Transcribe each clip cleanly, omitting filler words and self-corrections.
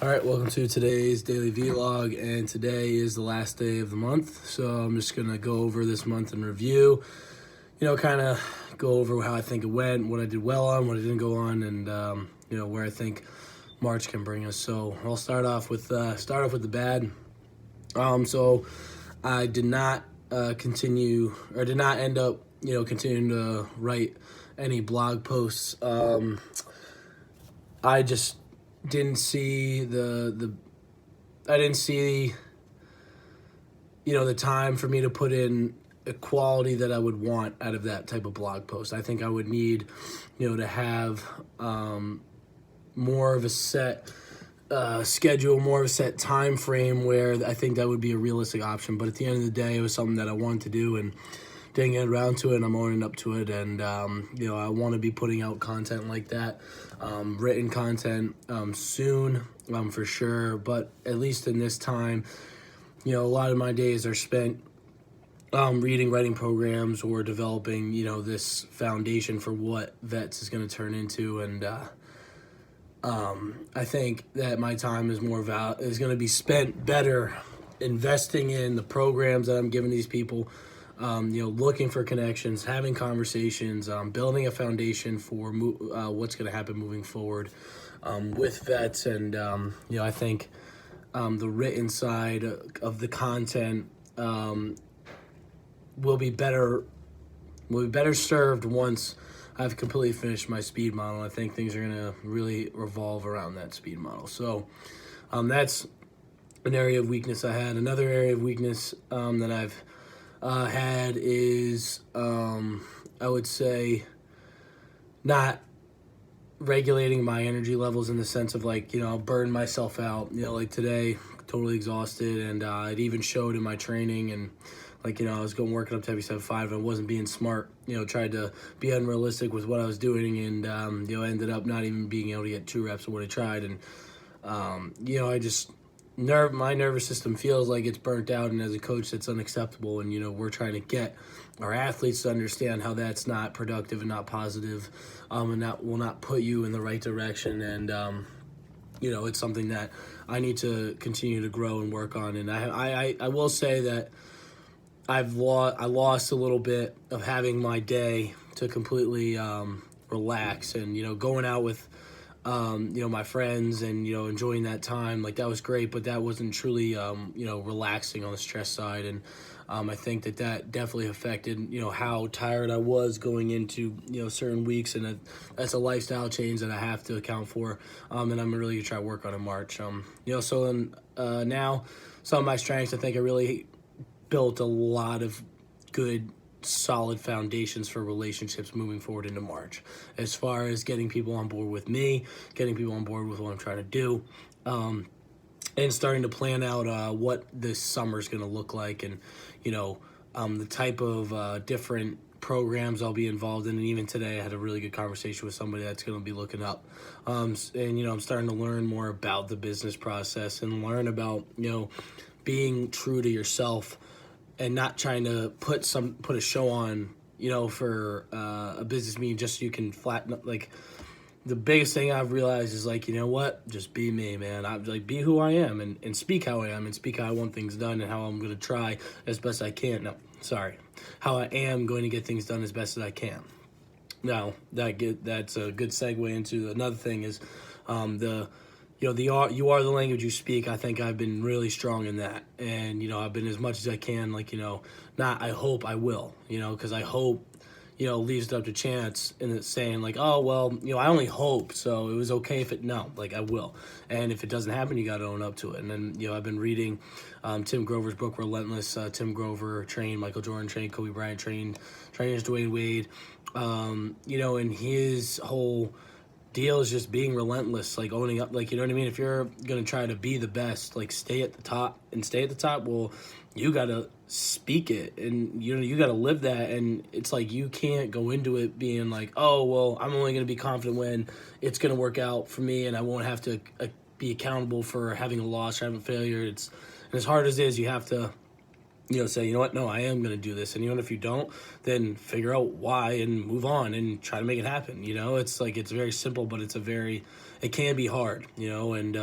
All right, welcome to today's daily vlog, and today is the last day of the month, so I'm just gonna go over this month in review, kind of go over how I think it went, what I did well on, what I didn't go on, and where I think March can bring us. So I'll start off with the bad. So I did not did not end up continuing to write any blog posts. I just didn't see I didn't see the time for me to put in a quality that I would want out of that type of blog post. I think I would need to have more of a set schedule, more of a set time frame where I think that would be a realistic option. But at the end of the day, it was something that I wanted to do and didn't get around to it, and I'm owning up to it. And I want to be putting out content like that, written content soon, for sure. But at least in this time, a lot of my days are spent reading, writing programs, or developing this foundation for what VETS is going to turn into. And I think that my time is is going to be spent better investing in the programs that I'm giving these people. Looking for connections, having conversations, building a foundation for what's going to happen moving forward with vets. And I think the written side of the content will be better served once I've completely finished my speed model. I think things are going to really revolve around that speed model. So that's an area of weakness I had. Another area of weakness that I've had is, I would say, not regulating my energy levels in the sense of I'll burn myself out. Like today, totally exhausted, and it even showed in my training. And I was working up to heavy 7.5, and I wasn't being smart. Tried to be unrealistic with what I was doing, and ended up not even being able to get 2 reps of what I tried. And I just my nervous system feels like it's burnt out, and as a coach, that's unacceptable. And we're trying to get our athletes to understand how that's not productive and not positive, and that will not put you in the right direction. And it's something that I need to continue to grow and work on. And I will say that I lost a little bit of having my day to completely relax, and going out with my friends and enjoying that time. That was great, but that wasn't truly relaxing on the stress side. And I think that definitely affected how tired I was going into certain weeks. And that's a lifestyle change that I have to account for, and I'm really gonna try to work on in March. So then now some of my strengths, I think I really built a lot of good solid foundations for relationships moving forward into March, as far as getting people on board with me, getting people on board with what I'm trying to do, and starting to plan out what this summer is going to look like, and the type of different programs I'll be involved in. And even today I had a really good conversation with somebody that's going to be looking up, and I'm starting to learn more about the business process and learn about being true to yourself and not trying to put a show on, for a business meeting just so you can flatten up. The biggest thing I've realized is what? Just be me, man. I'm be who I am, and speak how I am, and speak how I want things done, and how I'm going to try as best I can. No, sorry. How I am going to get things done as best as I can. Now, that's a good segue into another thing is you are the language you speak. I think I've been really strong in that. And, I've been as much as I can, not I hope I will, because I hope, leaves it up to chance, and it's saying oh, well, I only hope, so it was okay if no, I will. And if it doesn't happen, you got to own up to it. And then, I've been reading Tim Grover's book, Relentless. Tim Grover trained Michael Jordan, trained Kobe Bryant, trained Dwayne Wade, and his whole deal is just being relentless, owning up, you know what I mean? If you're gonna try to be the best, stay at the top, well, you gotta speak it, and you gotta live that. And it's you can't go into it being oh, well, I'm only gonna be confident when it's gonna work out for me, and I won't have to be accountable for having a loss or having a failure. And as hard as it is, you have to say, you know what, no, I am going to do this. And even if you don't, then figure out why and move on and try to make it happen. It's like, it's very simple, but it can be hard, and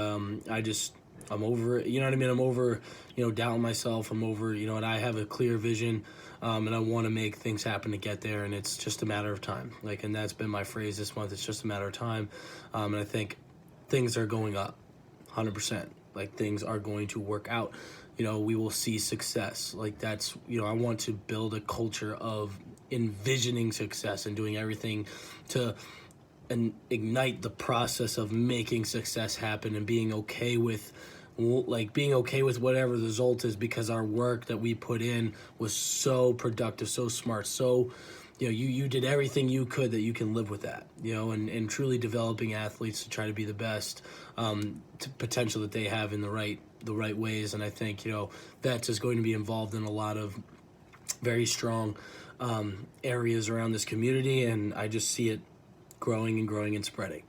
I'm over it. You know what I mean? I'm over, doubting myself. I'm over, and I have a clear vision, and I want to make things happen to get there. And it's just a matter of time. And that's been my phrase this month. It's just a matter of time. And I think things are going up 100%. Things are going to work out. We will see success. That's, I want to build a culture of envisioning success and doing everything to ignite the process of making success happen, and being okay with whatever the result is, because our work that we put in was so productive, so smart, so you did everything you could that you can live with that, and truly developing athletes to try to be the best potential that they have in the right ways. And I think, Vets is going to be involved in a lot of very strong areas around this community, and I just see it growing and growing and spreading.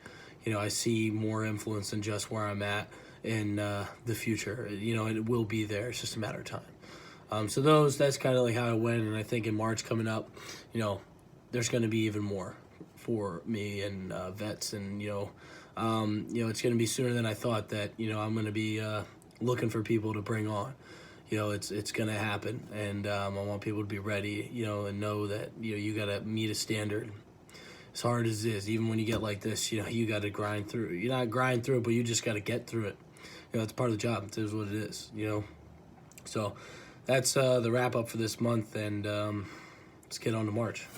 I see more influence than just where I'm at in the future. It will be there. It's just a matter of time. So that's kind of how it went. And I think in March coming up, there's going to be even more for me and Vets, and it's going to be sooner than I thought that I'm going to be looking for people to bring on. It's going to happen, and I want people to be ready, and know that you got to meet a standard. As hard as it is, even when you get like this, you got to grind through. You're not grind through it, but you just got to get through it. It's part of the job. It is what it is. So that's the wrap up for this month, and let's get on to March.